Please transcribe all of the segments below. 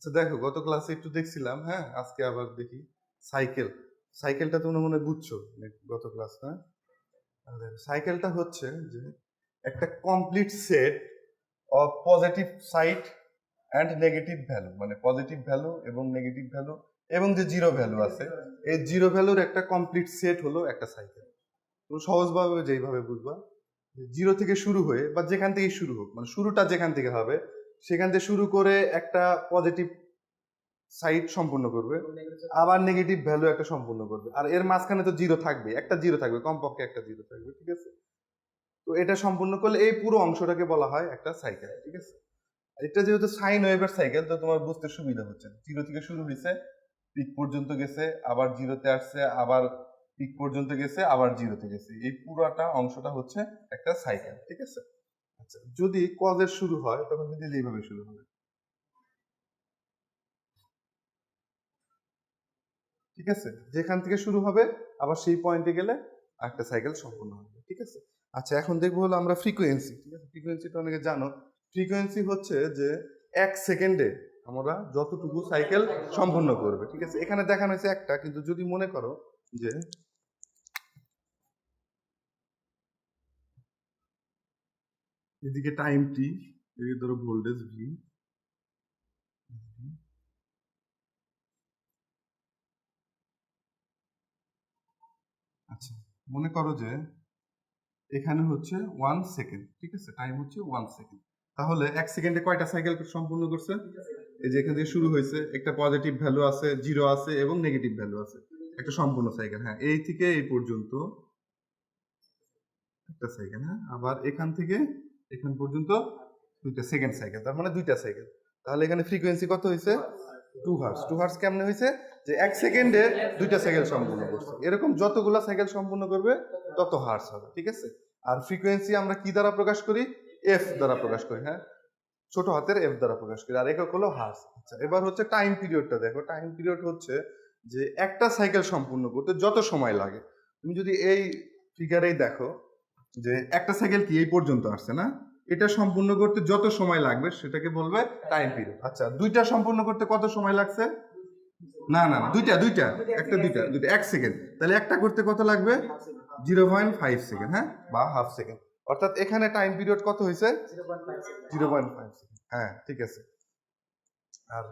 আচ্ছা দেখো, গত ক্লাসে একটু দেখছিলাম, হ্যাঁ, আজকে আবার দেখি সাইকেল। সাইকেলটা তোমরা মনে হয় বুঝছো, গত ক্লাস, হ্যাঁ। সাইকেলটা হচ্ছে যে একটা complete set of positive side and negative value, মানে পজিটিভ ভ্যালু এবং নেগেটিভ ভ্যালু এবং যে জিরো ভ্যালু আছে, এই জিরো ভ্যালুর একটা কমপ্লিট সেট হলো একটা সাইকেল। তুমি সহজভাবে যেইভাবে বুঝবা, জিরো থেকে শুরু হয়ে বা যেখান থেকে শুরু হোক, মানে শুরুটা যেখান থেকে হবে সেখান থেকে শুরু করে একটা পজিটিভ সাইড সম্পূর্ণ করবে, আবার নেগেটিভ ভ্যালু একটা সম্পূর্ণ করবে, আর এর মাঝখানে তো জিরো থাকবে, একটা জিরো থাকবে, কমপক্ষে একটা জিরো থাকবে, ঠিক আছে। তো এটা সম্পূর্ণ করলে এই পুরো অংশটাকে বলা হয় একটা সাইকেল, ঠিক আছে। এটা যেহেতু সাইন ওয়েভের সাইকেল, তো তোমার বুঝতে সুবিধা হচ্ছে, জিরো থেকে শুরু হয়েছে, পিক পর্যন্ত গেছে, আবার জিরোতে আসছে, আবার পিক পর্যন্ত গেছে, আবার জিরোতে গেছে, এই পুরোটা অংশটা হচ্ছে একটা সাইকেল, ঠিক আছে। আচ্ছা, যদি কজের শুরু হয় তখন কিন্তু এইভাবে শুরু হবে, ঠিক আছে। যেখান থেকে শুরু হবে আবার সেই পয়েন্টে গেলে একটা সাইকেল সম্পূর্ণ হবে, ঠিক আছে। আচ্ছা, এখন দেখবো হলো আমরা ফ্রিকোয়েন্সি, ঠিক আছে। ফ্রিকোয়েন্সিটা অনেকে জানো। ফ্রিকোয়েন্সি হচ্ছে যে 1 সেকেন্ডে আমরা যতটুকু সাইকেল সম্পূর্ণ করবে, ঠিক আছে। এখানে দেখানো হয়েছে একটা, কিন্তু যদি মনে করো যে এদিকে টাইম টি, এদিকে ধরো ভোল্টেজ ভি, আচ্ছা মনে করো যে এখানে হচ্ছে 1 সেকেন্ড, ঠিক আছে, টাইম হচ্ছে 1 সেকেন্ড। তাহলে 1 সেকেন্ডে কয়টা সাইকেল সম্পূর্ণ করছে? এই যে এখান থেকে শুরু হয়েছে, একটা পজিটিভ ভ্যালু আছে, জিরো আছে এবং নেগেটিভ ভ্যালু আছে, একটা সম্পূর্ণ সাইকেল, হ্যাঁ। এই থেকে এই পর্যন্ত একটা সাইকেল, হ্যাঁ। আবার এখান থেকে এখান পর্যন্ত দুইটা সেকেন্ড সাইকেল, তার মানে দুইটা সাইকেল। তাহলে এখানে ফ্রিকোয়েন্সি কত হয়েছে? 2 হার্স। 2 হার্স কেমনে হয়েছে? যে 1 সেকেন্ডে দুইটা সাইকেল সম্পূর্ণ করছে। এরকম যতগুলা সাইকেল সম্পূর্ণ করবে তত হার্স হবে, ঠিক আছে। আর ফ্রিকোয়েন্সি আমরা কি দ্বারা প্রকাশ করি? এফ দ্বারা প্রকাশ করি, হ্যাঁ, ছোট হাতের এফ দ্বারা প্রকাশ করি, আর একক হলো হার্স। আচ্ছা, এবার হচ্ছে টাইম পিরিয়ডটা দেখো। টাইম পিরিয়ড হচ্ছে যে একটা সাইকেল সম্পূর্ণ করতে যত সময় লাগে। তুমি যদি এই ফিগারেই দেখো যে একটা সাইকেল কি এই পর্যন্ত আসছে না, এটা সম্পূর্ণ করতে যত সময় লাগবে সেটাকে বলবে টাইম পিরিয়ড। আচ্ছা, দুইটা সম্পূর্ণ করতে কত সময় লাগছে? না না না, দুইটা দুইটা, একটা দুইটা দুইটা 1 সেকেন্ড, তাহলে একটা করতে কত লাগবে? 0.5 সেকেন্ড, হ্যাঁ, বা হাফ সেকেন্ড। অর্থাৎ এখানে টাইম পিরিয়ড কত হয়েছে? 0.5 সেকেন্ড, হ্যাঁ, ঠিক আছে। আর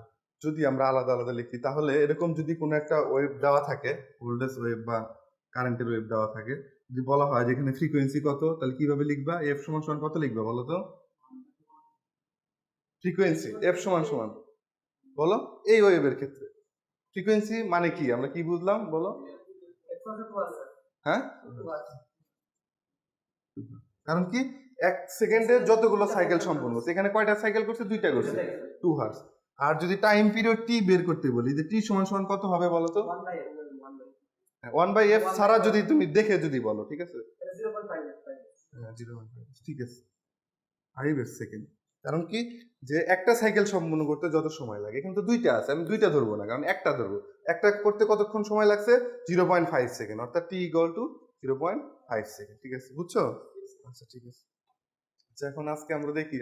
যদি আমরা আলাদা আলাদা লিখি, তাহলে এরকম যদি কোনো একটা ওয়েভ দেওয়া থাকে, ভোল্টেজ ওয়েভ বা কারেন্টের ওয়েভ দেওয়া থাকে, যদি বলা হয় যে এখানে ফ্রিকোয়েন্সি কত, তাহলে কিভাবে লিখবা? এফ সমান সমান কত লিখবা বলো তো? ফ্রিকোয়েন্সি এফ সমান সমান, বলো, এই ওয়েভের ক্ষেত্রে ফ্রিকোয়েন্সি মানে কি, আমরা কি বুঝলাম বলো? হ্যাঁ, কারণ কি 1 সেকেন্ডে যতগুলো সাইকেল সম্পূর্ণ করছে, এখানে কয়টা সাইকেল করছে? দুইটা করছে, 2 হার্স। আর যদি টাইম পিরিয়ড টি বের করতে বলি, যে টি সমান সমান কত হবে বলো তো? 1/f ছাড়া যদি তুমি দেখে যদি বলো, ঠিক আছে, হ্যাঁ, 0.5, ঠিক আছে, 5 সেকেন্ড। কারণ কি, যে একটা সাইকেল সম্পূর্ণ করতে যত সময় লাগে, এখানে তো দুইটা আছে, আমি দুইটা ধরবো না, কারণ একটা ধরবো। একটা করতে কতক্ষণ সময় লাগছে? 0.5 সেকেন্ড, অর্থাৎ টি ইকুয়াল টু 0.5 সেকেন্ড, ঠিক আছে, বুঝছো? আচ্ছা, ঠিক আছে। আচ্ছা, এখন আজকে আমরা দেখি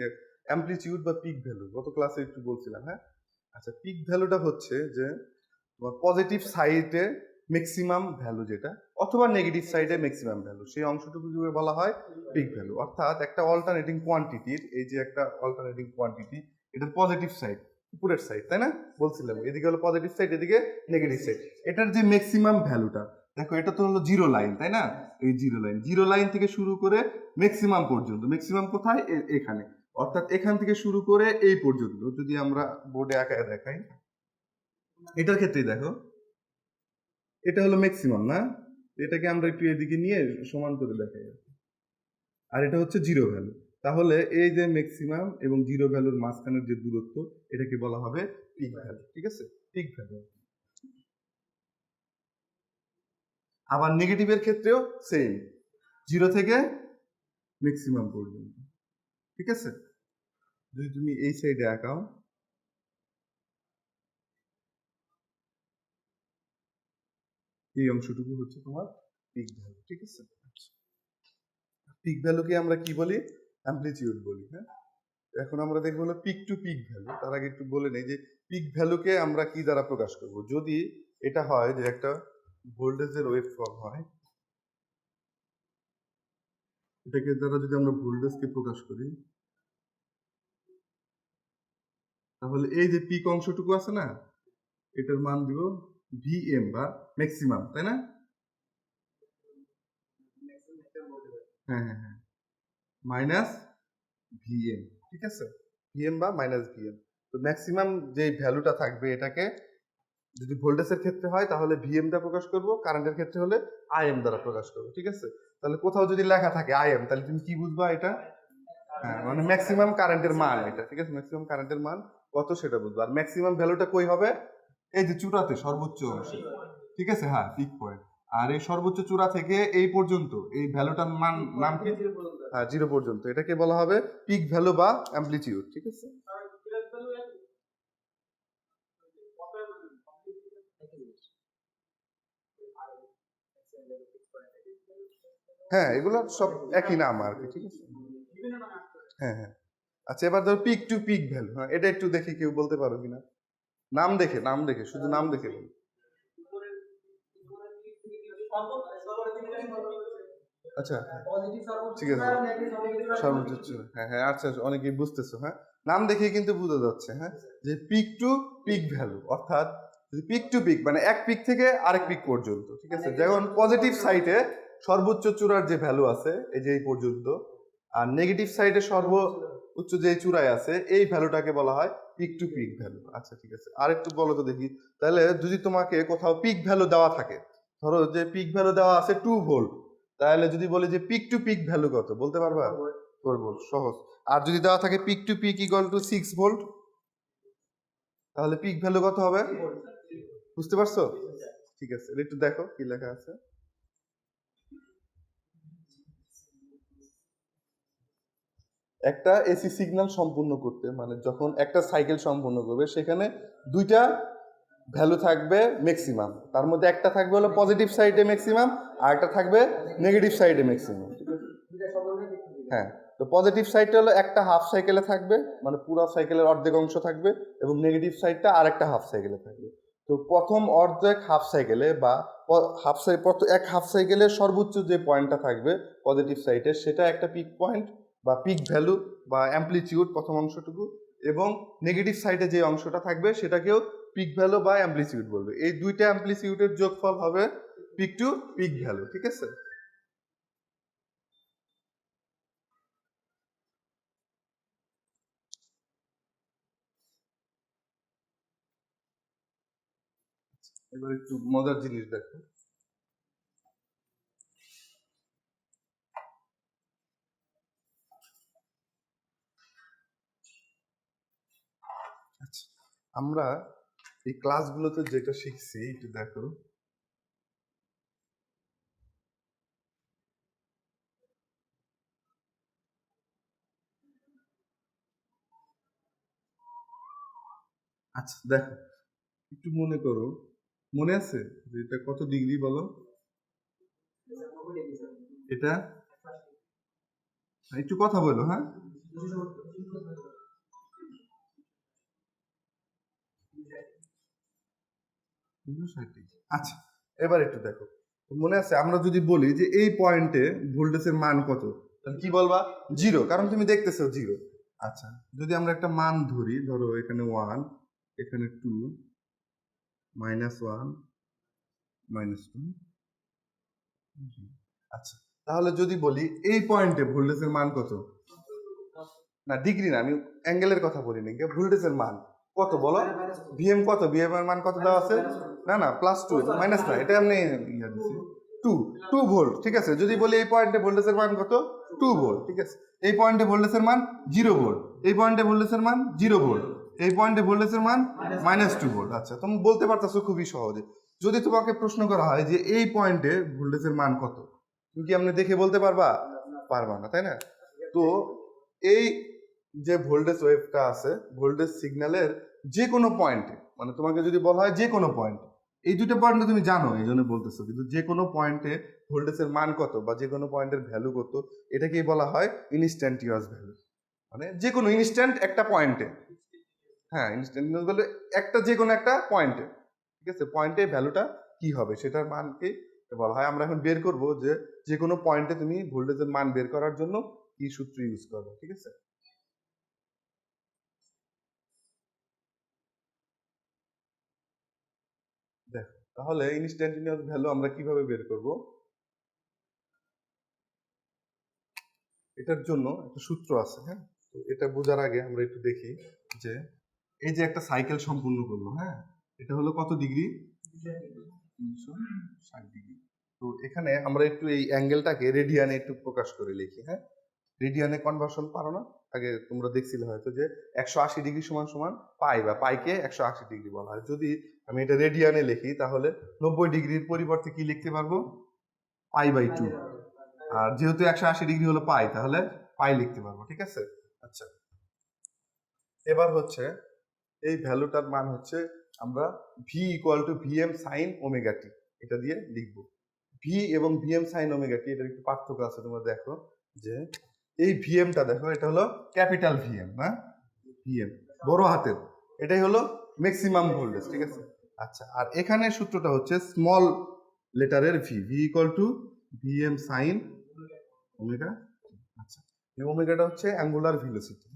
অ্যামপ্লিটিউড বা পিক ভ্যালু, গত ক্লাসে একটু বলছিলাম, হ্যাঁ। আচ্ছা, পিক ভ্যালুটা হচ্ছে যে পজিটিভ সাইডে ম্যাক্সিমাম ভ্যালু যেটা, অথবা নেগেটিভ সাইডে ম্যাক্সিমাম ভ্যালু, সেই অংশটুকুকে বলা হয় পিক ভ্যালু। অর্থাৎ একটা অল্টারনেটিং কোয়ান্টিটির, এই যে একটা অল্টারনেটিং কোয়ান্টিটি, এটার পজিটিভ সাইড উপরের সাইড, তাই না? বলছিলাম এদিকে হলো পজিটিভ সাইড, এদিকে নেগেটিভ সাইড। এটার যে ম্যাক্সিমাম ভ্যালুটা, দেখো এটা তো হলো জিরো লাইন, তাই না? এই জিরো লাইন থেকে শুরু করে ম্যাক্সিমাম পর্যন্ত, ম্যাক্সিমাম কোথায়? এখানে। অর্থাৎ এখান থেকে শুরু করে এই পর্যন্ত যদি আমরা বোর্ডে আঁকায় দেখাই, এটার ক্ষেত্রেই দেখো, এটা হলো ম্যাক্সিমাম না, এটাকে আমরা একটু এদিকে নিয়ে সমান করে দেখাই, আর এটা হচ্ছে জিরো ভ্যালু। তাহলে এই যে ম্যাক্সিমাম এবং জিরো ভ্যালুর মাঝখানের যে দূরত্ব, এটাকে বলা হবে পিক ভ্যালু, ঠিক আছে, পিক ভ্যালু। আবার নেগেটিভের ক্ষেত্রেও সেম, জিরো থেকে ম্যাক্সিমাম পর্যন্ত, ঠিক আছে। যদি তুমি এই সাইডে আঁকাও, এই অংশটুকু হচ্ছে তোমার পিক ভ্যালু, ঠিক আছে। পিক ভ্যালুকে আমরা কি বলি? অ্যামপ্লিটিউড বলি, হ্যাঁ। এখন আমরা দেখবো হলো পিক টু পিক ভ্যালু। তার আগে একটু বলে নেই যে পিক ভ্যালুকে আমরা কি দ্বারা প্রকাশ করব। যদি এটা হয় যে একটা ভোল্টেজের ওয়েভ ফর্ম হয়, এটাকে দ্বারা যদি আমরা ভোল্টেজকে প্রকাশ করি, তাহলে এই যে পিক অংশটুকু আছে না, এটার মান দিব ভিএম বা ম্যাক্সিমাম, তাই না? হ্যাঁ হ্যাঁ হ্যাঁ, মাইনাস ভিএম, ঠিক আছে, ভিএম বা মাইনাস ভিএম। তো ম্যাক্সিমাম যে ভ্যালুটা থাকবে এটাকে যদি ভোল্টেজের ক্ষেত্রে হয় তাহলে ভিএম দ্বারা প্রকাশ করব, কারেন্টের ক্ষেত্রে হলে আইএম দ্বারা প্রকাশ করব, ঠিক আছে? তাহলে কোথাও যদি লেখা থাকে আইএম, তাহলে তুমি কি বুঝবা এটা? হ্যাঁ, মানে ম্যাক্সিমাম কারেন্টের মান এটা, ঠিক আছে, ম্যাক্সিমাম কারেন্টের মান কত সেটা বুঝবা। আর ম্যাক্সিমাম ভ্যালুটা কই হবে? এই যে চূড়াতে, সর্বোচ্চ অংশে, ঠিক আছে, হ্যাঁ, পিক পয়েন্ট। আর এই সর্বোচ্চ চূড়া থেকে এই পর্যন্ত এই ভ্যালুটার মান নাম কি? হ্যাঁ, 0 পর্যন্ত, এটাকে বলা হবে পিক ভ্যালু বা অ্যামপ্লিটিউড, ঠিক আছে? হ্যাঁ, এগুলো সব একই নাম আর কি, ঠিক আছে? হ্যাঁ হ্যাঁ। আচ্ছা, এবার ধর পিক টু পিক ভ্যালু, হ্যাঁ, এটা একটু দেখি কেউ বলতে পারো কিনা। নাম দেখে, নাম দেখে, শুধু নাম দেখে বল। আচ্ছা, ঠিক আছে, সর্বোচ্চ চূড়া, হ্যাঁ হ্যাঁ, আচ্ছা, অনেকেই বুঝতেছো, হ্যাঁ, নাম দেখে কিন্তু বোঝা যাচ্ছে, হ্যাঁ, যে পিক টু পিক ভ্যালু, অর্থাৎ পিক টু পিক মানে এক পিক থেকে আরেক পিক পর্যন্ত, ঠিক আছে? যেমন পজিটিভ সাইডে সর্বোচ্চ চূড়ার যে ভ্যালু আছে এই যে এই পর্যন্ত, আর নেগেটিভ সাইডে সর্বোচ্চ যে চূড়ায় আছে এই ভ্যালুটাকে বলা হয় পিক টু পিক ভ্যালু। আচ্ছা, ঠিক আছে, আর একটু বলো তো দেখি। তাহলে যদি তোমাকে কোথাও পিক ভ্যালু দেওয়া থাকে, ধরো যে পিক ভ্যালু দেওয়া আছে 2 ভোল্ট, তাহলে যদি বলি যে পিক টু পিক ভ্যালু কত, বলতে পারবা? 4 ভোল্ট, সহজ। আর যদি দেওয়া থাকে peak to peak equal to 6 volt, তাহলে পিক ভ্যালু কত হবে? বুঝতে পারছো? ঠিক আছে, একটু দেখো কি লেখা আছে। একটা এসি সিগন্যাল সম্পূর্ণ করতে, মানে যখন একটা সাইকেল সম্পূর্ণ করবে সেখানে দুইটা ভ্যালু থাকবে ম্যাক্সিমাম, তার মধ্যে একটা থাকবে হলো পজিটিভ সাইডে ম্যাক্সিমাম, আর একটা থাকবে নেগেটিভ সাইডে ম্যাক্সিমাম। হ্যাঁ, তো পজিটিভ সাইডটা হলো একটা হাফ সাইকেলে থাকবে, মানে পুরো সাইকেলের অর্ধেক অংশ থাকবে, এবং নেগেটিভ সাইডটা আরেকটা হাফ সাইকেলে থাকবে। তো প্রথম অর্ধেক হাফ সাইকেলে বা এক হাফ সাইকেলের সর্বোচ্চ যে পয়েন্টটা থাকবে পজিটিভ সাইডে, সেটা একটা পিক পয়েন্ট বা পিক ভ্যালু বা অ্যাম্পলিটিউড, প্রথম অংশটুকু, এবং নেগেটিভ সাইডে যে অংশটা থাকবে সেটাকেও পিক ভ্যালু বা অ্যাম্পলিটিউড বলবে। এই দুইটা অ্যাম্পলিটিউডের যোগফল হবে পিক টু পিক ভ্যালু, ঠিক আছে? এবার একটু মজার জিনিস দেখো। আচ্ছা, আমরা এই ক্লাসগুলোতে যেটা শিখছি একটু দেখো। আচ্ছা দেখো, একটু মনে করো, মনে আছে যে এটা কত ডিগ্রি বলো? এটা একটু কথা বলো, হ্যাঁ। আচ্ছা, এবার একটু দেখো, মনে আছে আমরা যদি বলি যে এই পয়েন্টে ভোল্টেজের মান কত, তাহলে কি বলবা? 0, কারণ তুমি দেখতেছো 0। আচ্ছা, যদি আমরা একটা মান ধরি, ধরো এখানে 1, এখানে 2, -1, -2। আচ্ছা, তাহলে যদি বলি এই পয়েন্টে ভোল্টেজের মান কত? না, ডিগ্রি না, আমি অ্যাঙ্গেলের কথা বলিনি, ভোল্টেজের মান কত বলো? ভিএম কত? ভিএম এর মান কত দেওয়া আছে? না না, +2, মাইনাস না, এটা আমি ইয়া দিছি 2, 2 ভোল্ট, ঠিক আছে? যদি বলি এই পয়েন্টে ভোল্টেজের মান কত? 2 ভোল্ট, ঠিক আছে? এই পয়েন্টে ভোল্টেজের মান 0 ভোল্ট, এই পয়েন্টে ভোল্টেজের মান 0 ভোল্ট, এই পয়েন্টে ভোল্টেজের মান -2 ভোল্ট। আচ্ছা, তুমি বলতে পারতেছো খুবই সহজে। যদি তোমাকে প্রশ্ন করা হয় যে এই পয়েন্টে ভোল্টেজের মান কত, তুমি কি আপনি দেখে বলতে পারবা? পারবা না, তাই না? তো এই যে ভোল্টেজ ওয়েভটা আছে, ভোল্টেজ সিগন্যালের যে কোনো পয়েন্টে, মানে তোমাকে যদি বলা হয় যে কোনো পয়েন্ট, এই দুটো পয়েন্টে তুমি জানো এই জন্য বলতেছো, কিন্তু যে কোনো পয়েন্টে ভোল্টেজের মান কত বা যে কোনো পয়েন্টের ভ্যালু কত, এটাকেই বলা হয় ইনস্ট্যান্টিয়াস ভ্যালু। মানে যে কোনো ইনস্ট্যান্ট একটা পয়েন্টে, হ্যাঁ ইনস্ট্যান্ট বলে একটা যে কোনো একটা পয়েন্টে, ঠিক আছে, পয়েন্টে ভ্যালুটা কি হবে সেটার মানকে বলা হয়। আমরা এখন বের করব যে যে কোনো পয়েন্টে তুমি ভোল্টেজের মান বের করার জন্য কি সূত্র ইউজ করবে, ঠিক আছে। দেখো তাহলে ইনস্ট্যান্টিনিয়াস ভ্যালু আমরা কিভাবে বের করব, এটার জন্য একটা সূত্র আছে। হ্যাঁ, তো এটা বোঝার আগে আমরা একটু দেখি যে এই যে একটা সাইকেল সম্পূর্ণ করলো, হ্যাঁ, এটা হলো কত ডিগ্রি, 360 ডিগ্রি। তো এখানে আমরা একটু এই অ্যাঙ্গেলটাকে রেডিয়ানে একটু প্রকাশ করে লিখি। হ্যাঁ, রেডিয়ানে কনভার্সন পারো না, আগে তোমরা দেখছিলে হয়তো যে 180 ডিগ্রি সমান সমান পাই, বা পাইকে 180 ডিগ্রি বলা হয়। যদি আমি এটা রেডিয়ানে লিখি তাহলে 90 ডিগ্রির পরিবর্তে কি লিখতে পারবো, পাই/2। আর যেহেতু 180 ডিগ্রি হলো পাই, তাহলে পাই লিখতে পারবো, ঠিক আছে। আচ্ছা, এবার হচ্ছে এই ভ্যালুটার মান হচ্ছে আমরা V equal to V M sine omega T এটা দিয়ে লিখবো। ভি এবং ভিএম সাইন ওমেগা টি এটার একটু পার্থক্য আছে, তোমরা দেখো যে এই ভিএমটা দেখো, এটা হলো ক্যাপিটাল ভিএম, হ্যাঁ, ভিএম বড় হাতের, এটাই হলো ম্যাক্সিমাম ভোল্টেজ, ঠিক আছে। আচ্ছা, আর এখানে সূত্রটা হচ্ছে স্মল লেটারের V, V equal to V M sine omega. আচ্ছা, এই ওমেগাটা হচ্ছে অ্যাঙ্গুলার ভেলোসিটি,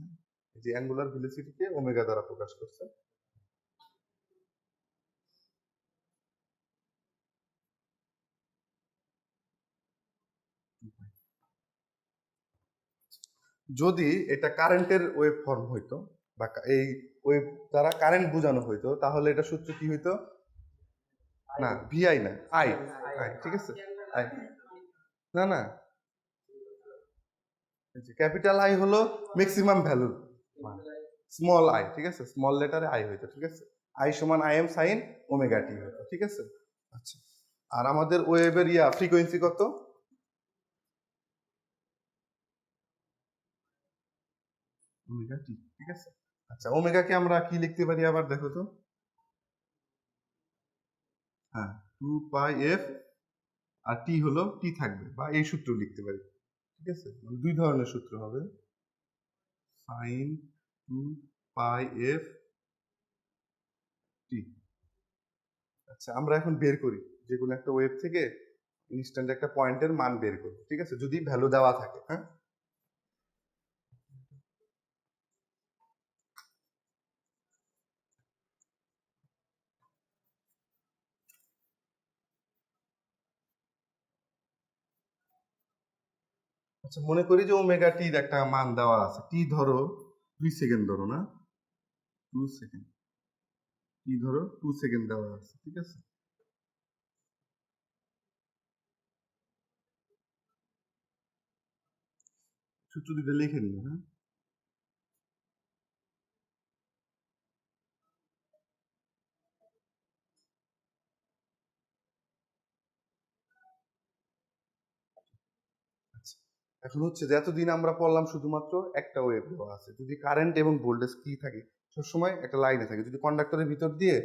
যে অ্যাঙ্গুলার ভেলোসিটিকে ওমেগা দ্বারা প্রকাশ করছে। যদি এটা কারেন্টের ওয়েভ ফর্ম হইতো, বা এই ওয়েভ দ্বারা কারেন্ট বোঝানো হইতো, তাহলে এটা সূত্র কি হইতো, না ভিআই না, আই, আই, ঠিক আছে, আই, না না, ক্যাপিটাল আই হলো ম্যাক্সিমাম ভ্যালু, স্মল আই, ঠিক আছে, স্মল লেটারে আই হইতো, ঠিক আছে, আই সমান আই এম সাইন ওমেগা টি হইতো, ঠিক আছে। আচ্ছা, আর আমাদের ওয়েভের ফ্রিকোয়েন্সি কত, ওমেগা টি, ঠিক আছে। আচ্ছা, ওমেগাকে আমরা কি লিখতে পারি আবার দেখো তো, হ্যাঁ 2 π f, আর টি হলো টি থাকবে, বা এই সূত্র লিখতে পারি, ঠিক আছে। মানে দুই ধরনের সূত্র হবে, সাইন 2 π f টি। আচ্ছা, আমরা এখন বের করি যে কোনো একটা ওয়েভ থেকে ইনস্ট্যান্ট একটা পয়েন্টের মান বের করি, ঠিক আছে, যদি ভ্যালু দেওয়া থাকে। হ্যাঁ, আচ্ছা, মনে করি যে ওমেগা টির একটা মান দেওয়া আছে, টি ধরো 2 সেকেন্ড ধরো, না 2 সেকেন্ড, টি ধরো 2 সেকেন্ড দেওয়া আছে, ঠিক আছে। সূত্র দুটো লিখে নিও। হ্যাঁ, আচ্ছা, এখন হচ্ছে যে এতদিন আমরা পড়লাম শুধুমাত্র একটা ওয়েভ দেওয়া আছে, যদি কারেন্ট এবং ভোল্টেজ কি থাকে, সবসময় একটা লাইনে থাকে। যদি কন্ডাক্টরের ভিতর দিয়ে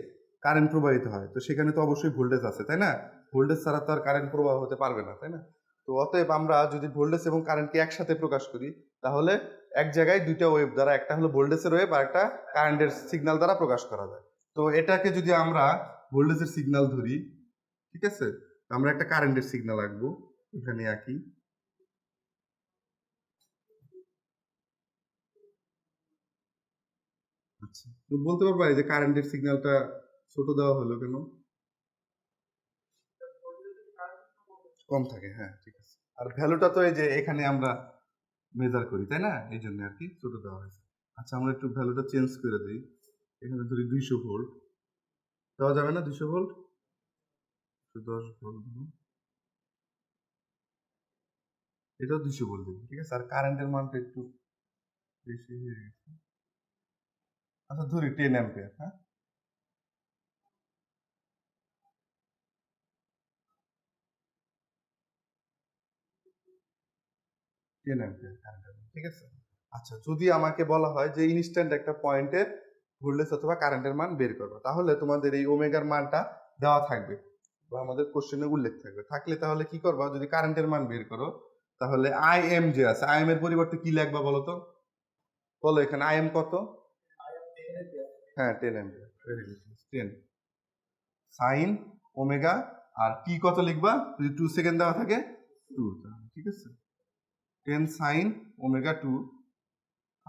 কারেন্ট প্রবাহিত হয়, তো সেখানে তো অবশ্যই ভোল্টেজ আছে, তাই না, ভোল্টেজ ছাড়া তো আর কারেন্ট প্রবাহ হতে পারবে না, তাই না। তো অতএব আমরা যদি ভোল্টেজ এবং কারেন্টকে একসাথে প্রকাশ করি, তাহলে এক জায়গায় দুইটা ওয়েভ দ্বারা, একটা হলো ভোল্টেজের ওয়েভ আর একটা কারেন্টের সিগন্যাল দ্বারা প্রকাশ করা যায়। তো এটাকে যদি আমরা ভোল্টেজের সিগন্যাল ধরি, ঠিক আছে, আমরা একটা কারেন্টের সিগন্যাল আঁকবো এখানে আঁকি। আচ্ছা, তো বলতে পারবা এই যে কারেন্টের সিগন্যালটা ছোট দেওয়া হলো কেন, কম থাকে, হ্যাঁ ঠিক আছে। আর ভ্যালুটা তো এই যে এখানে আমরা মেজার করি, তাই না, এই জন্য আর কি ছোট দেওয়া হয়েছে। আচ্ছা, আমরা একটু ভ্যালুটা চেঞ্জ করে দিই, এখানে ধরি 200 ভোল্ট, দেওয়া যাবে না 200 ভোল্ট, 10 ভোল্ট, এটাও 200 ভোল্ট দেবো, ঠিক আছে। আর কারেন্টের মানটা একটু বেশি হয়ে গেছে, আচ্ছা ধরি 10 অ্যাম্পিয়ার। হ্যাঁ, 10 অ্যাম্পিয়ার কারেন্টের মান, ঠিক আছে। আচ্ছা, যদি আমাকে বলা হয় যে ইনস্ট্যান্ট একটা পয়েন্টে ভোল্টেজ অথবা কারেন্টের মান বের করবো, তাহলে তোমাদের এই ওমেগার মানটা দেওয়া থাকবে, বা আমাদের কোশ্চেনে উল্লেখ থাকবে, থাকলে তাহলে কি করবা, যদি কারেন্টের মান বের করো, তাহলে আই এম যে আছে, আই এম এর পরিবর্তে কি লিখবা বলো তো, বলো এখানে আই এম কত? হ্যাঁ 10 ampere, very good, 10 sine omega, আর টি কত লিখবা যদি 2 সেকেন্ড দেওয়া থাকে? 2, ঠিক আছে। 10 সাইন ওমেগা 2,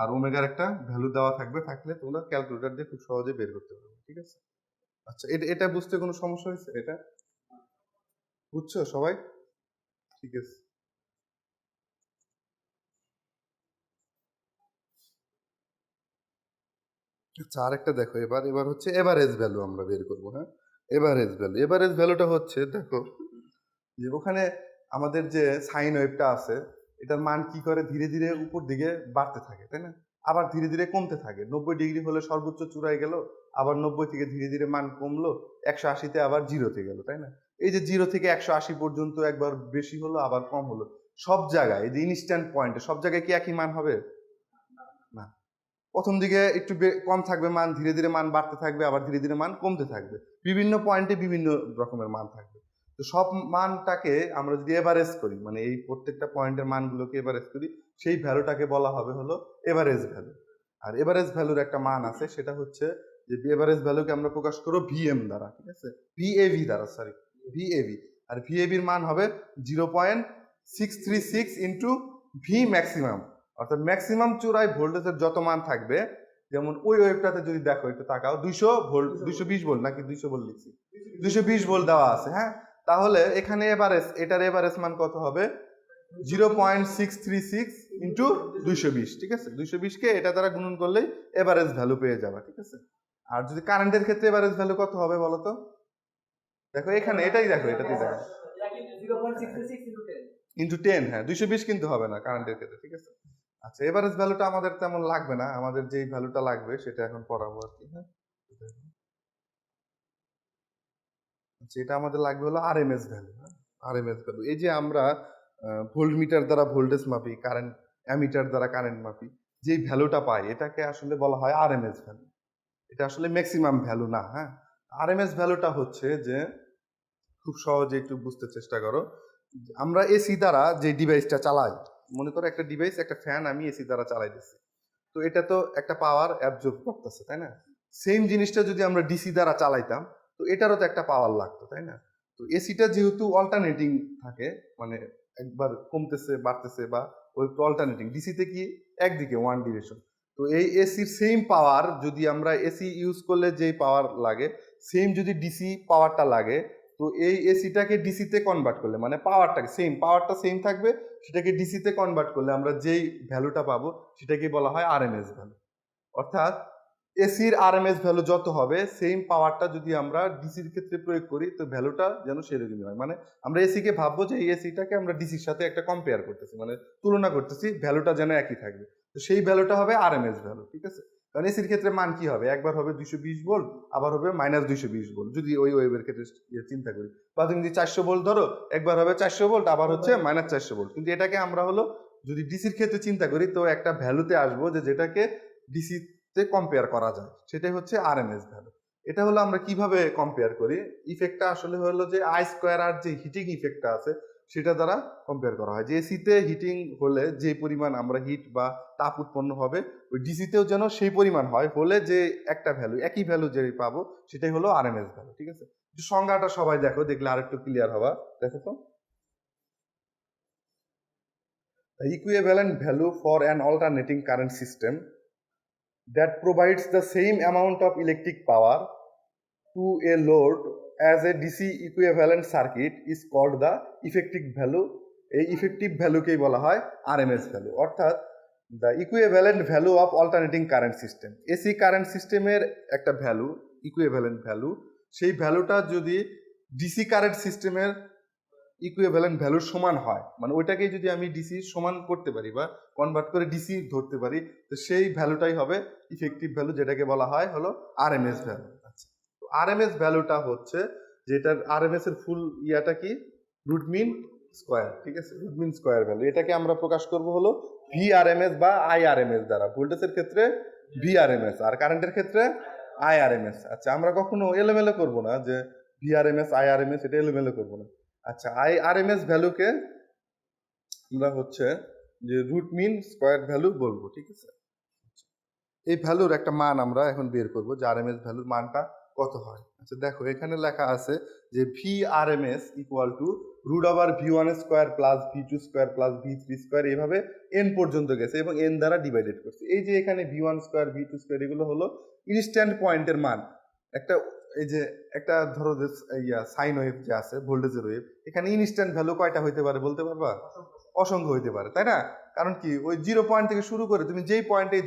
আর ওমেগার একটা ভ্যালু দেওয়া থাকবে, থাকলে তোমরা ক্যালকুলেটর দিয়ে খুব সহজে বের করতে পারবে, ঠিক আছে। আচ্ছা, এটা বুঝতে কোনো সমস্যা হয়েছে? এটা বুঝছো সবাই? ঠিক আছে। আচ্ছা, আরেকটা দেখো, এবার হচ্ছে এভারেজ ভ্যালু আমরা বের করবো। হ্যাঁ, এভারেজ ভ্যালুটা হচ্ছে, দেখো যে ওখানে আমাদের যে সাইন ওয়েভটা আছে, এটার মান কি করে ধীরে ধীরে উপর দিকে বাড়তে থাকে, তাই না? আবার ধীরে ধীরে কমতে থাকে। 90 ডিগ্রি হলে সর্বোচ্চ চূড়ায় গেল, আবার 90 থেকে ধীরে ধীরে মান কমলো, 180-তে আবার 0-তে গেল, তাই না? এই যে 0 থেকে 180 পর্যন্ত একবার বেশি হলো, আবার কম হলো, সব জায়গায় এই যে ইনস্ট্যান্ট পয়েন্টে সব জায়গায় কি একই মান হবে? না। প্রথম দিকে একটু কম থাকবে মান, ধীরে ধীরে মান বাড়তে থাকবে, আবার ধীরে ধীরে মান কমতে থাকবে, বিভিন্ন পয়েন্টে বিভিন্ন রকমের মান থাকবে। তো সব মানটাকে আমরা যদি এভারেজ করি, মানে এই প্রত্যেকটা পয়েন্টের মানগুলোকে এভারেজ করি, সেই ভ্যালুটাকে বলা হবে হলো এভারেজ ভ্যালু। আর এভারেজ ভ্যালুর একটা মান আছে, সেটা হচ্ছে যে এভারেজ ভ্যালুকে আমরা প্রকাশ করবো ভিএম দ্বারা, ঠিক আছে, ভিএভি দ্বারা, সরি ভিএভি। আর ভিএভির মান হবে 0.636 ইন্টু ভি ম্যাক্সিমাম, অর্থাৎ ম্যাক্সিমাম চূড়ায় ভোল্টেজের যত মান থাকবে, যেমন ওই ওয়েভটাতে যদি দেখো, একটু তাকাও, 200 ভোল্ট, 220 ভোল্ট নাকি 200 ভোল্ট লিখছি, 220 ভোল্ট দেওয়া আছে। হ্যাঁ, তাহলে এখানে এভারেজ, এটার এভারেজ মান কত হবে? 0.636 ইন্টু 220, ঠিক আছে। 220কে এটা দ্বারা গুণন করলেই এভারেজ ভ্যালু পেয়ে যাবে, ঠিক আছে। আর যদি কারেন্টের ক্ষেত্রে এভারেজ ভ্যালু কত হবে বলো তো? দেখো এখানে, এটাই দেখো, এটাতেই দেখো, ইন্টু 10, হ্যাঁ 220 কিন্তু হবে না কারেন্টের ক্ষেত্রে, ঠিক আছে। আচ্ছা, এভারেজ ভ্যালুটা আমাদের তেমন লাগবে না, আমাদের যেই ভ্যালুটা লাগবে সেটা এখন পড়াবো আর কি। হ্যাঁ, যেটা আমাদের লাগবে হলো আরএমএস ভ্যালু। আরএমএস ভ্যালু, এই যে আমরা ভোল্টমিটার দ্বারা ভোল্টেজ মাপি, কারেন্ট অ্যামিটার দ্বারা কারেন্ট মাপি, যেই ভ্যালুটা পাই এটাকে আসলে বলা হয় আরএমএস ভ্যালু। এটা আসলে ম্যাক্সিমাম ভ্যালু না। হ্যাঁ, আরএমএস ভ্যালুটা হচ্ছে যে, খুব সহজে একটু বুঝতে চেষ্টা করো, আমরা এসি দ্বারা যে ডিভাইসটা চালাই, মনে করো একটা ডিভাইস, একটা ফ্যান আমি এসি দ্বারা চালাই দিচ্ছি, তো এটা তো একটা পাওয়ার অ্যাবজর্ব করতেছে, তাই না? সেম জিনিসটা যদি আমরা ডিসি দ্বারা চালাইতাম, তো এটারও তো একটা পাওয়ার লাগতো, তাই না? তো এসিটা যেহেতু অল্টারনেটিং থাকে, মানে একবার কমতেছে বাড়তেছে, বা ওই অল্টারনেটিং, ডিসিতে কি একদিকে ওয়ান ডিরেকশন। তো এই এসির সেম পাওয়ার যদি আমরা এসি ইউজ করলে যেই পাওয়ার লাগে, সেম যদি ডিসি পাওয়ারটা লাগে, তো এই এসিটাকে ডিসিতে কনভার্ট করলে, মানে পাওয়ারটাকে সেম, পাওয়ারটা সেম থাকবে, সেটাকে ডিসিতে কনভার্ট করলে আমরা যেই ভ্যালুটা পাবো সেটাকে বলা হয় আরএমএস ভ্যালু। অর্থাৎ এসির আরএমএস ভ্যালু যত হবে, সেম পাওয়ারটা যদি আমরা ডিসির ক্ষেত্রে প্রয়োগ করি, তো ভ্যালুটা যেন সেরকমই হয়। মানে আমরা এসিকে ভাববো যে এই এসিটাকে আমরা ডিসির সাথে একটা কম্পেয়ার করতেছি, মানে তুলনা করতেছি, ভ্যালুটা যেন একই থাকবে, তো সেই ভ্যালুটা হবে আরএমএস ভ্যালু, ঠিক আছে। কারণ এসির ক্ষেত্রে মান কি হবে, একবার হবে 220 ভোল্ট, আবার হবে -220 ভোল্ট, যদি ওই ওয়েভের ক্ষেত্রে চিন্তা করি। বা তুমি যদি 400 ভোল্ট ধরো, একবার হবে 400 ভোল্ট, আবার হচ্ছে -400 ভোল্ট। কিন্তু এটাকে আমরা হলো যদি ডিসির ক্ষেত্রে চিন্তা করি, তো একটা ভ্যালুতে আসবো যে যেটাকে ডিসি তে কম্পেয়ার করা যায়, সেটাই হচ্ছে আরএমএস ভ্যালু। এটা হলো আমরা কিভাবে কম্পেয়ার করি, ইফেক্টটা আসলে হলো যে আই স্কোয়ার আর যে হিটিং ইফেক্টটা আছে সেটা দ্বারা কম্পেয়ার করা হয়। যে এসিতে হিটিং হলে যে পরিমাণ আমরা হিট বা তাপ উৎপন্ন হবে, ওই ডিসিতেও যেন সেই পরিমাণ হয়, হলে যে একটা ভ্যালু, একই ভ্যালু যে পাবো, সেটাই হলো আরএমএস ভ্যালু, ঠিক আছে। সংজ্ঞাটা সবাই দেখো, দেখলে আরেকটু ক্লিয়ার হবা। দেখো তো, equivalent value for an alternating current system that provides the same amount of electric power to a load as a DC equivalent circuit is called the effective value. এই ইফেক্টিভ ভ্যালুকেই বলা হয় আরএমএস ভ্যালু, অর্থাৎ the equivalent value of alternating current system. AC current সিস্টেমের একটা value, equivalent value, সেই ভ্যালুটা যদি DC current সিস্টেমের ইকুইভ্যালেন্ট ভ্যালুর সমান হয়, মানে ওইটাকেই যদি আমি ডিসি সমান করতে পারি বা কনভার্ট করে ডিসি ধরতে পারি, তো সেই ভ্যালুটাই হবে ইফেক্টিভ ভ্যালু, যেটাকে বলা হয় হলো আরএমএস ভ্যালু। আচ্ছা, তো আরএমএস ভ্যালুটা হচ্ছে, যেটার আরএমএস এর ফুল ইয়াটা কি, রুট মিন স্কোয়ার, ঠিক আছে, রুট মিন স্কোয়ার ভ্যালু। এটাকে আমরা প্রকাশ করব হলো ভিআরএমএস বা আইআরএমএস দ্বারা। ভোল্টেজের ক্ষেত্রে ভিআরএমএস, আর কারেন্টের ক্ষেত্রে আইআরএমএস। আচ্ছা, আমরা কখনো এলোমেলো করব না যে ভিআরএমএস আইআরএমএস, এটা এলোমেলো করব না। আচ্ছা, আইআরএমএস ভ্যালুকে আমরা হচ্ছে যে রুট মিন স্কোয়ার ভ্যালু বলবো, ঠিক আছে। এই ভ্যালুর একটা মান আমরা এখন বের করব যে আরএমএস ভ্যালুর মানটা কত হয়। আচ্ছা দেখো এখানে লেখা আছে যে V RMS equal to root over V one square plus V two square plus ভি3 স্কোয়ার, এইভাবে এন পর্যন্ত গেছে এবং এন দ্বারা ডিভাইডেড করছে। এই যে এখানে ভি1 স্কোয়ার ভি2 স্কোয়ার এগুলো হলো ইনস্ট্যান্ট পয়েন্টের মান। একটা এই যে একটা ধরো যে সাইন ওয়েভ যে আছে ভোল্টেজের ওয়েভ, এখানে ইনস্ট্যান্ট ভ্যালু কয়টা হইতে পারে বলতে পারবা? অসংখ্য হইতে পারে, তাই না? কারণ কি ওই 0 পয়েন্ট থেকে শুরু করে তুমি যেই পয়েন্টেই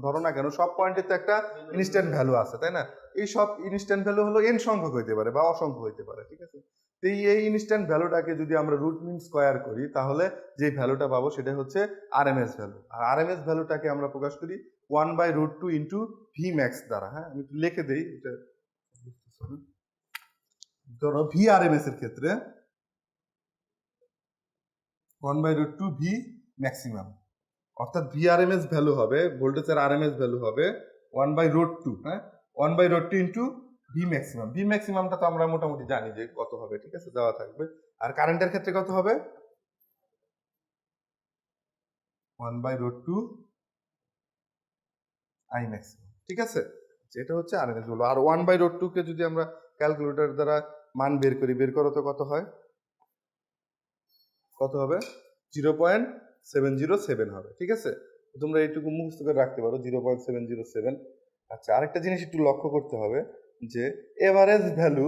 ধরো না কেন সব পয়েন্টে তো একটা ইনস্ট্যান্ট ভ্যালু আছে, তাই না? এই সব ইনস্ট্যান্ট ভ্যালু হলো এন সংখ্যক হইতে পারে বা অসংখ্য হইতে পারে, ঠিক আছে? তো এই ইনস্ট্যান্ট ভ্যালুটাকে যদি আমরা রুট মিন স্কোয়ার করি তাহলে যে ভ্যালুটা পাবো সেটা হচ্ছে আরএমএস ভ্যালু। আর আরএমএস ভ্যালুটাকে আমরা প্রকাশ করি 1/√2 ইন্টু ভি ম্যাক্স দ্বারা। হ্যাঁ, আমি একটু লিখে দিই এটা। ধরো ভি আরএমএস এর ক্ষেত্রে 1/√2 ভি ম্যাক্সিমাম, অর্থাৎ ভি আরএমএস ভ্যালু হবে, ভোল্টেজের আরএমএস ভ্যালু হবে 1/√2, হ্যাঁ 1/√2 ইন্টু ভি ম্যাক্সিমাম। ভি ম্যাক্সিমামটা তো আমরা মোটামুটি জানি যে কত হবে, ঠিক আছে, দেওয়া থাকবে। আর কারেন্টের ক্ষেত্রে কত হবে? 1/√2 আই ম্যাক্সিমাম, ঠিক আছে। এটা হচ্ছে আরএমএস ভ্যালু। আর 1/√2 কে যদি আমরা ক্যালকুলেটর দ্বারা মান বের করি, বের করো তো কত হয়? কত হবে? 0.707 হবে, ঠিক আছে। তোমরা এইটুকু মুখস্থ করে রাখতে পারো 0.707। আচ্ছা, আরেকটা জিনিস একটু লক্ষ্য করতে হবে যে এভারেজ ভ্যালু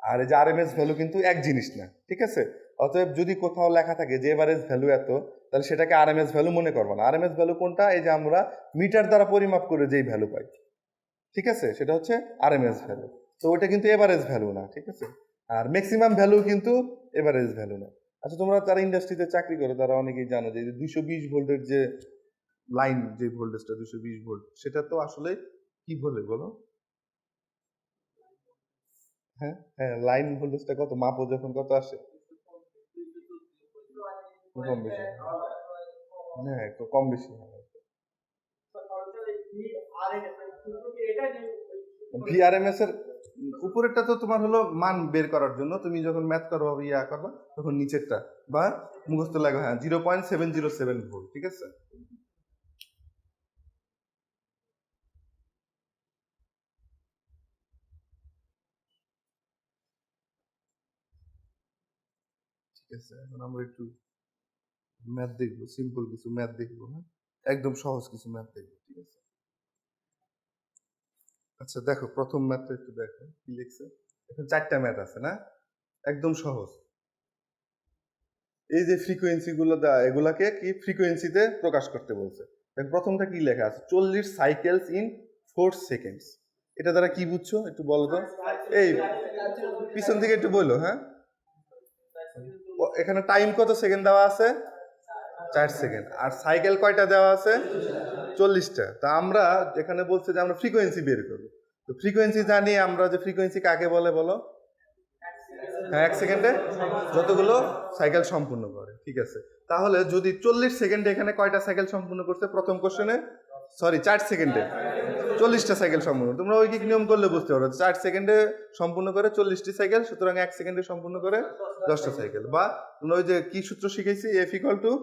আর এই যে আরএমএস ভ্যালু কিন্তু এক জিনিস না, ঠিক আছে। অতএব যদি কোথাও লেখা থাকে যে এভারেজ ভ্যালু এত, তাহলে সেটাকে আরএমএস ভ্যালু মনে করবো না। আরএমএস ভ্যালু কোনটা? এই যে আমরা মিটার দ্বারা পরিমাপ করে যেই ভ্যালু পাই, ঠিক আছে, সেটা হচ্ছে আরএমএস ভ্যালু। তো ওটা কিন্তু এভারেজ ভ্যালু না, ঠিক আছে। আর ম্যাক্সিমাম ভ্যালু কিন্তু এভারেজ ভ্যালু না। আচ্ছা, তোমরা যারা ইন্ডাস্ট্রিতে চাকরি করো তারা অনেকেই জানো যে 220 ভোল্টের যে লাইন, যে ভোল্টেজটা 220 ভোল্ট, সেটা তো আসলে কি বলে বলো? হ্যাঁ হ্যাঁ, লাইন ভোল্টেজটা কত মাপো যখন কত আসে? কম বেশি, হ্যাঁ একটু কম বেশি হয়। ভিআরএমএস এর উপরেরটা তো তোমার হলো মান বের করার জন্য, তুমি যখন ম্যাথ করবা ইয়া করবা তখন নিচেরটা বা মুখস্থ লাগবে, হ্যাঁ 0.707 ভোল্ট, ঠিক আছে। ঠিক আছে, এখন আমরা একটু ম্যাথ দেখবো, সিম্পল কিছু ম্যাথ দেখবো, হ্যাঁ একদম সহজ কিছু ম্যাথ দেখবো, ঠিক আছে। আচ্ছা দেখো প্রথম ম্যাথটা একটু দেখো কি লিখছে। এখন 4টা ম্যাথ আছে না, একদম সহজ। এই যে ফ্রিকোয়েন্সি গুলো দেওয়া, এগুলাকে কি ফ্রিকোয়েন্সিতে প্রকাশ করতে বলছে। প্রথমটা কি লেখা আছে? 40 সাইকেলস ইন 4 সেকেন্ডস। এটা দ্বারা কি বুঝছো একটু বলো তো? এই পিছন থেকে একটু বলো, হ্যাঁ। এখানে টাইম কত সেকেন্ড দেওয়া আছে? 4 সেকেন্ড। আর সাইকেল কয়টা দেওয়া আছে? 40টা। তা আমরা এখানে বলছে যে আমরা ফ্রিকোয়েন্সি বের করবো। তো ফ্রিকোয়েন্সি জানি আমরা, যে ফ্রিকোয়েন্সি কাকে বলে বলো? হ্যাঁ, 1 সেকেন্ডে যতগুলো সাইকেল সম্পূর্ণ করে, ঠিক আছে। তাহলে যদি 40 সেকেন্ডে এখানে কয়টা সাইকেল সম্পূর্ণ করছে প্রথম কোশ্চেনে? সরি, 4 সেকেন্ডে 40টা সাইকেল সম্পূর্ণ। তোমরা ঐকিক নিয়ম করলে বুঝতে পারো 4 সেকেন্ডে সম্পূর্ণ করে 40টি সাইকেল, সুতরাং 1 সেকেন্ডে সম্পূর্ণ করে 10টা সাইকেল। বা তোমরা ওই যে কি সূত্র শিখেছি, এফ ইকুয়াল টু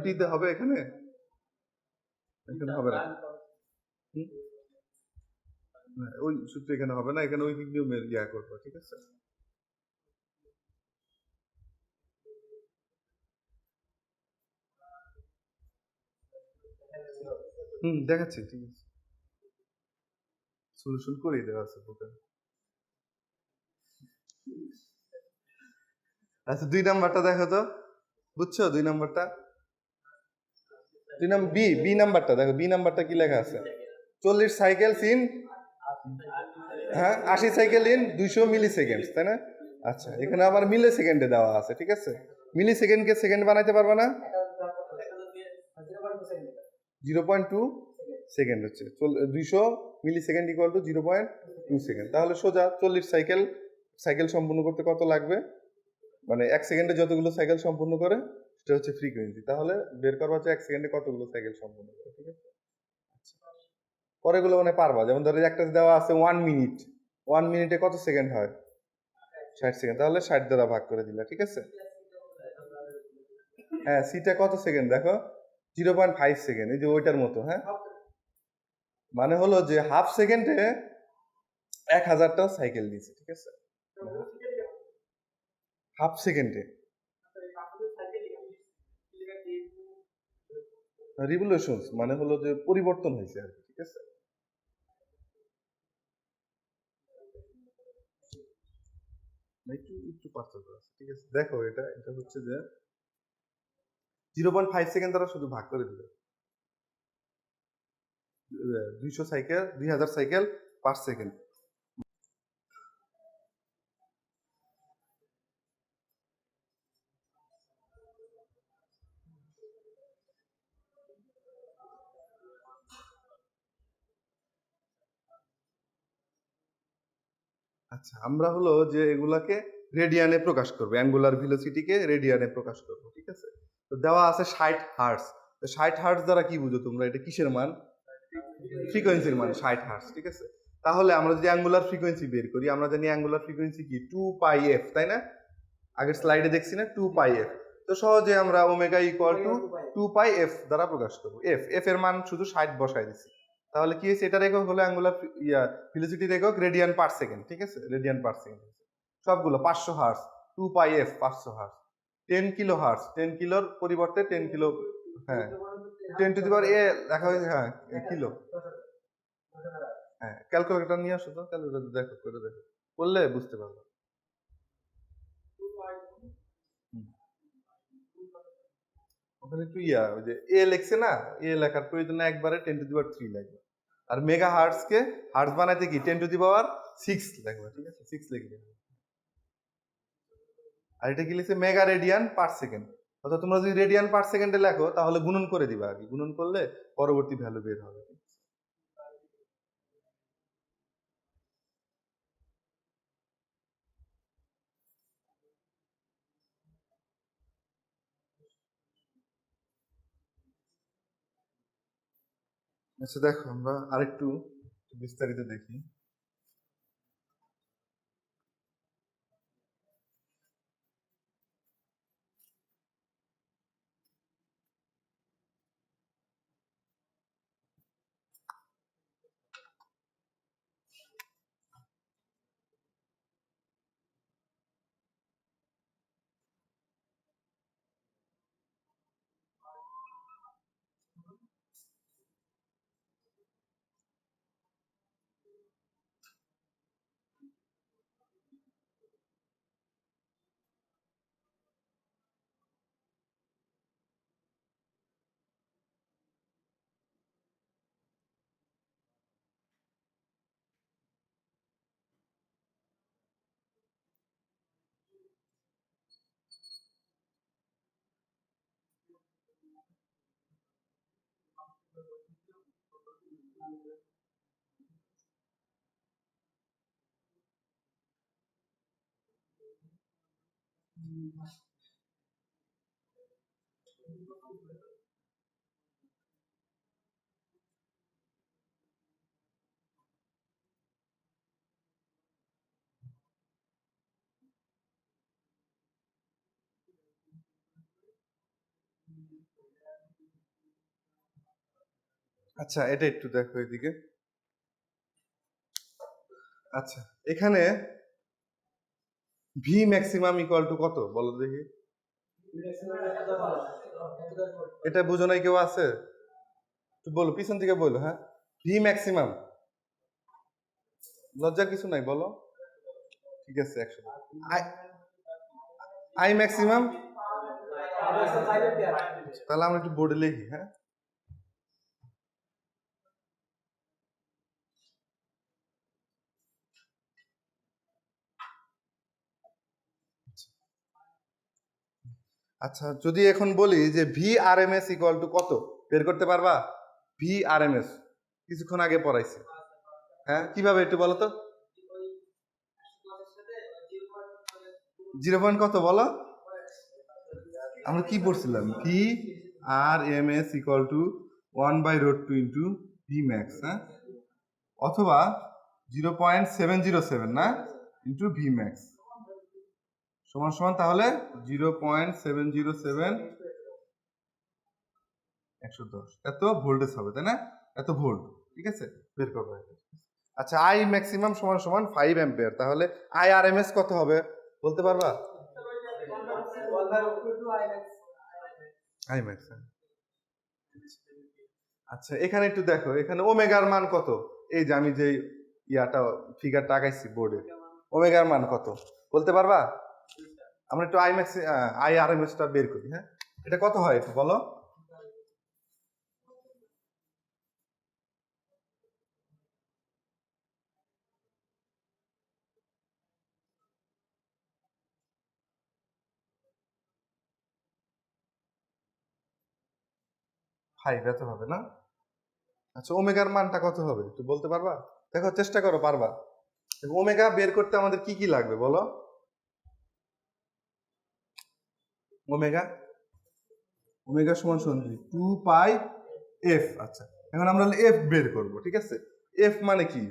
টিতে হবে, এখানে এখানে হবে না, ওই সূত্র এখানে হবে না, এখানে ঐকিক নিয়মের ইয়া করবো, ঠিক আছে। দেখাচ্ছি, ঠিক আছে, সলিউশন করেই দেওয়া আছে বুকে। আচ্ছা 2 নাম্বারটা দেখো তো, বুঝছো 2 নাম্বারটা? 2 নাম্বার বি নাম্বারটা দেখো, বি নাম্বারটা কি লেখা আছে? 40 সাইকেল ইন, হ্যাঁ 80 সাইকেল ইন 200 মিলি সেকেন্ড, তাই না? আচ্ছা, এখানে আবার মিলি সেকেন্ডে দেওয়া আছে, ঠিক আছে। মিলি সেকেন্ডকে সেকেন্ড বানাইতে পারবে না? 0.2 সেকেন্ড হচ্ছে 200 মিলি সেকেন্ড ইকুয়াল টু 0.2 সেকেন্ড। তাহলে সোজা 40 সাইকেল সম্পূর্ণ করতে কত লাগবে, মানে 1 সেকেন্ডে যতগুলো সাইকেল সম্পূর্ণ করে সেটা হচ্ছে ফ্রিকোয়েন্সি। তাহলে বের করবা হচ্ছে 1 সেকেন্ডে কতগুলো সাইকেল সম্পূর্ণ করে, ঠিক আছে। পরেগুলো মানে পারবা, যেমন ধরো একটা দেওয়া আছে 1 মিনিট, 1 মিনিটে কত সেকেন্ড হয়? 60 সেকেন্ড। তাহলে 60 দ্বারা ভাগ করে দিলা, ঠিক আছে। হ্যাঁ সিটা কত সেকেন্ড দেখো 0.5 সেকেন্ড, এই যে ওইটার মতো। হ্যাঁ মানে হলো যে হাফ সেকেন্ডে 1000টা সাইকেল দিয়েছে, ঠিক আছে, হাফ সেকেন্ডে। রিভলিউশন মানে হলো যে পরিবর্তন হয়েছে আর কি, ঠিক আছে। একটু একটু পার্থক্য আছে, ঠিক আছে। দেখো এটা এটা হচ্ছে যে 0.5 সেকেন্ড দ্বারা শুধু ভাগ করে দিবে 200 সাইকেল 2000 সাইকেল পার সেকেন্ড। আচ্ছা আমরা হলো যে এগুলাকে রেডিয়ানে প্রকাশ করবো, অ্যাঙ্গুলার ভেলোসিটিকে রেডিয়ানে প্রকাশ করবো, ঠিক আছে। তো দেওয়া আছে 60 হার্টজ। তো 60 হার্টজ দ্বারা কি বুঝো তোমরা, এটা কিসের মান? ফ্রিকোয়েন্সির মান 60 হার্টজ, ঠিক আছে। তাহলে আমরা যদি অ্যাঙ্গুলার ফ্রিকোয়েন্সি বের করি, আমরা জানি অ্যাঙ্গুলার ফ্রিকোয়েন্সি কি 2πf, তাই না? আগের স্লাইডে দেখছি না 2πf। তো সহজে আমরা ওমেগা ইকুয়াল টু 2πf দ্বারা প্রকাশ করবো। এফ এর মান শুধু 60 বসাই দিছি। তাহলে কি হয়েছে, এটার একক হলো অ্যাঙ্গুলার ভেলোসিটির একক রেডিয়ান পার সেকেন্ড, ঠিক আছে, রেডিয়ান পার সেকেন্ড। সবগুলো 500 hertz, 2πf 500 hertz, 10 kilo hertz, 10 কিলোর পরিবর্তে 10 কিলো, হ্যাঁ 10 টু দি পাওয়ার এ লেখা হয়েছে, হ্যাঁ কিলো। হ্যাঁ ক্যালকুলেটর নিয়ে আসো তো, ক্যালকুলেটর দেখো, করে দেখো, করলে বুঝতে পারবে। ওখানে একটু ওই যে এ লেখছে না, এ লেখার প্রয়োজন একবারে 10 টু দি পাওয়ার 3 লাগবে। আর মেগা হার্টজ কে হার্টজ বানাইতে কি 10 টু দি পাওয়ার 6 লাগবে, ঠিক আছে, 6 লিখবে। আর এটা কি লিখছে মেগা রেডিয়ান পার সেকেন্ড। অর্থাৎ তোমরা যদি রেডিয়ান পার সেকেন্ডে লেখো তাহলে গুণন করে দিবা আগে, গুণন করলে পরবর্তী ভ্যালু বের হবে। আচ্ছা দেখো আমরা আরেকটু বিস্তারিত দেখি। আচ্ছা এটা একটু দেখো এদিকে। আচ্ছা এখানে ভি ম্যাক্সিমাম ইকুয়াল টু কত বলো দেখি, এটা বুঝো নাই কেউ আছে? বলো পিছন থেকে বলো। হ্যাঁ ভি ম্যাক্সিমাম, লজ্জার কিছু নাই, বলো। ঠিক আছে 100। আই ম্যাক্সিমাম, তাহলে আমরা একটু বোর্ডে লিখি। হ্যাঁ আচ্ছা যদি এখন বলি যে V R M S equal to কত, বের করতে পারবা? ভি আর এম এস কিছুক্ষণ আগে পড়াইছি। হ্যাঁ কিভাবে একটু বলো তো, 0 কত বলো? আমরা কি পড়ছিলাম, V R M S equal to 1/√2 into V max, হ্যাঁ, অথবা 0.707 না ইন্টু ভি ম্যাক্স সমান সমান তাহলে 0.707 110 এত ভোল্টেজ হবে, তাই না? এত ভোল্ট, ঠিক আছে, বের করবো। আচ্ছা, আই ম্যাক্সিমাম সমান সমান 5 অ্যাম্পিয়ার, তাহলে আই আর এম এস কত হবে বলতে পারবা? I max. আচ্ছা, এখানে একটু দেখো, এখানে ওমেগার মান কত? এই যে আমি যে ইয়াটা ফিগারটা আঁকাইছি বোর্ডে, ওমেগার মান কত বলতে পারবা? আমরা একটু I max I R M S টা বের করি। হ্যাঁ, এটা কত হয় একটু বলো? ফাইভ এত হবে না? আচ্ছা, ওমেগার মানটা কত হবে একটু বলতে পারবা? দেখো, চেষ্টা করো, পারবা। ওমেগা বের করতে আমাদের কি কি লাগবে বলো? ওমেগা ওমেগা সমান সমান 2 পাই এফ। আচ্ছা, এখন আমরা এফ বের করব, ঠিক আছে? এফ মানে কি?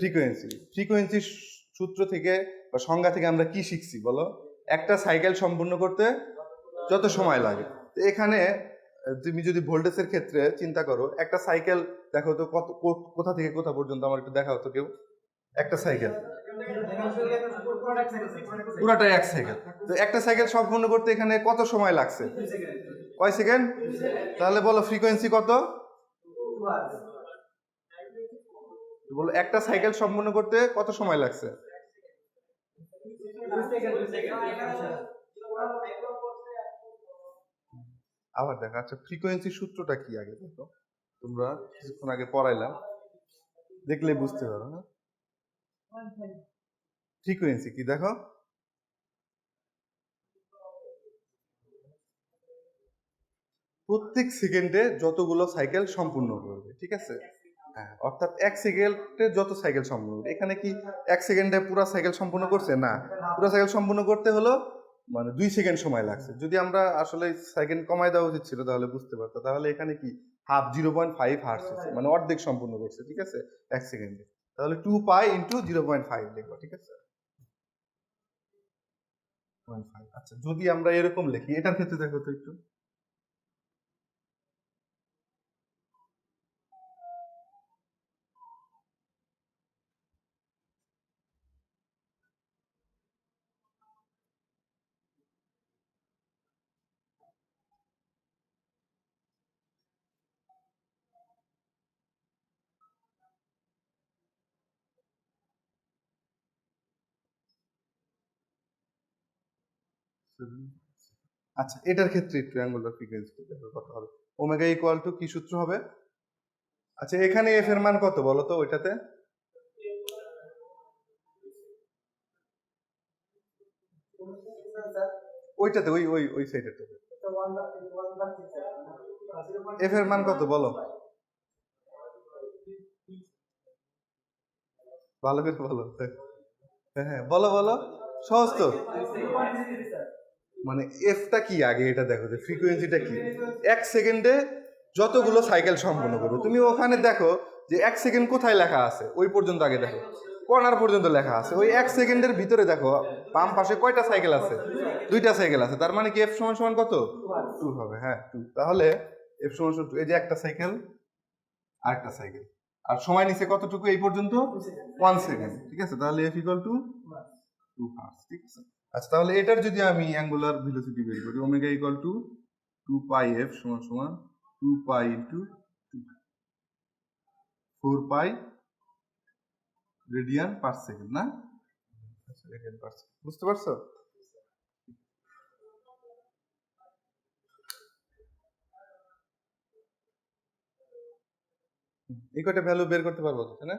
ফ্রিকোয়েন্সি। ফ্রিকোয়েন্সি সূত্র থেকে বা সংজ্ঞা থেকে আমরা কি শিখছি বলো? একটা সাইকেল সম্পূর্ণ করতে যত সময় লাগে। তো এখানে তুমি যদি ভোল্টেজের ক্ষেত্রে চিন্তা করো, একটা সাইকেল দেখো তো কত, কোথা থেকে কোথা পর্যন্ত আমার একটু দেখাও তো কেউ। একটা সাইকেল পুরাটাই 1 সাইকেল। তো একটা সাইকেল সম্পূর্ণ করতে এখানে কত সময় লাগছে? কয় সেকেন্ড? তাহলে বলো ফ্রিকোয়েন্সি কত? বলো একটা সাইকেল সম্পূর্ণ করতে কত সময় লাগছে? আবার দেখো। আচ্ছা, ফ্রিকোয়েন্সি সূত্রটা কি আগে দেখো, তোমরা কিছুক্ষণ আগে পড়াইলাম, দেখলে বুঝতে পারো। না, ফ্রিকোয়েন্সি কি দেখো, প্রত্যেক সেকেন্ডে যতগুলো সাইকেল সম্পূর্ণ করবে, ঠিক আছে? হ্যাঁ, অর্থাৎ 1 সেকেন্ডে যত সাইকেল সম্পূর্ণ করবে। এখানে কি 1 সেকেন্ডে পুরো সাইকেল সম্পূর্ণ করছে? না, পুরো সাইকেল সম্পূর্ণ করতে হলো মানে 2 সেকেন্ড সময় লাগছে। যদি আমরা আসলে সেকেন্ড কমায় দেওয়া উচিত ছিল তাহলে বুঝতে পারতো। তাহলে এখানে কি হাফ 0.5 হার্টজ হচ্ছে, মানে অর্ধেক সম্পূর্ণ করছে, ঠিক আছে, 1 সেকেন্ডে। তাহলে 2 পাই ইন্টু 0.5 লিখবো, ঠিক আছে? 0.5। আচ্ছা, যদি আমরা এরকম লিখি, এটার ক্ষেত্রে দেখো তো একটু। আচ্ছা, এটার ক্ষেত্রে একটু অ্যাঙ্গুলার ফ্রিকোয়েন্সি দেখো কত হবে। ওমেগা ইকুয়াল টু কি সূত্র হবে? আচ্ছা, এখানে এফ এর মান কত বলো তো ওইটাতে? ওইটাতে, ওই ওই ওই সাইডেতে এফ এর মান কত বলো? ভালো করে বলো। হ্যাঁ হ্যাঁ, বলো বলো, সহজ তো। মানে এফটা কি আগে এটা দেখো, যে ফ্রিকোয়েন্সিটা কি। 1 সেকেন্ডে যতগুলো সাইকেল সম্পন্ন করবে, তুমি ওখানে দেখো যে 1 সেকেন্ড কোথায় লেখা আছে, ওই পর্যন্ত আগে দেখো, কর্নার পর্যন্ত লেখা আছে। ওই 1 সেকেন্ডের ভিতরে দেখো বাম পাশে কয়টা সাইকেল আছে? 2টা সাইকেল আছে। তার মানে কি এফ সমান সমান কত? 2 হবে। হ্যাঁ, 2। তাহলে এফ সমান সমান 2। এই যে একটা সাইকেল আর একটা সাইকেল, আর সময় নিচ্ছে কতটুকু এই পর্যন্ত? 1 সেকেন্ড, ঠিক আছে? তাহলে এফ ইকুয়াল টু 2 হার্টজ, ঠিক আছে? আচ্ছা, তাহলে এটার যদি আমি অ্যাঙ্গুলার ভেলোসিটি বের করি, omega equal to 2 pi F সমান সমান 2 পাই ইন্টু 4 পাই রেডিয়ান পার সেকেন্ড, না? রেডিয়ান পার সেকেন্ড, বুঝতে পারছো? এই কয়টা ভ্যালু বের করতে পারবো তো, তাই না?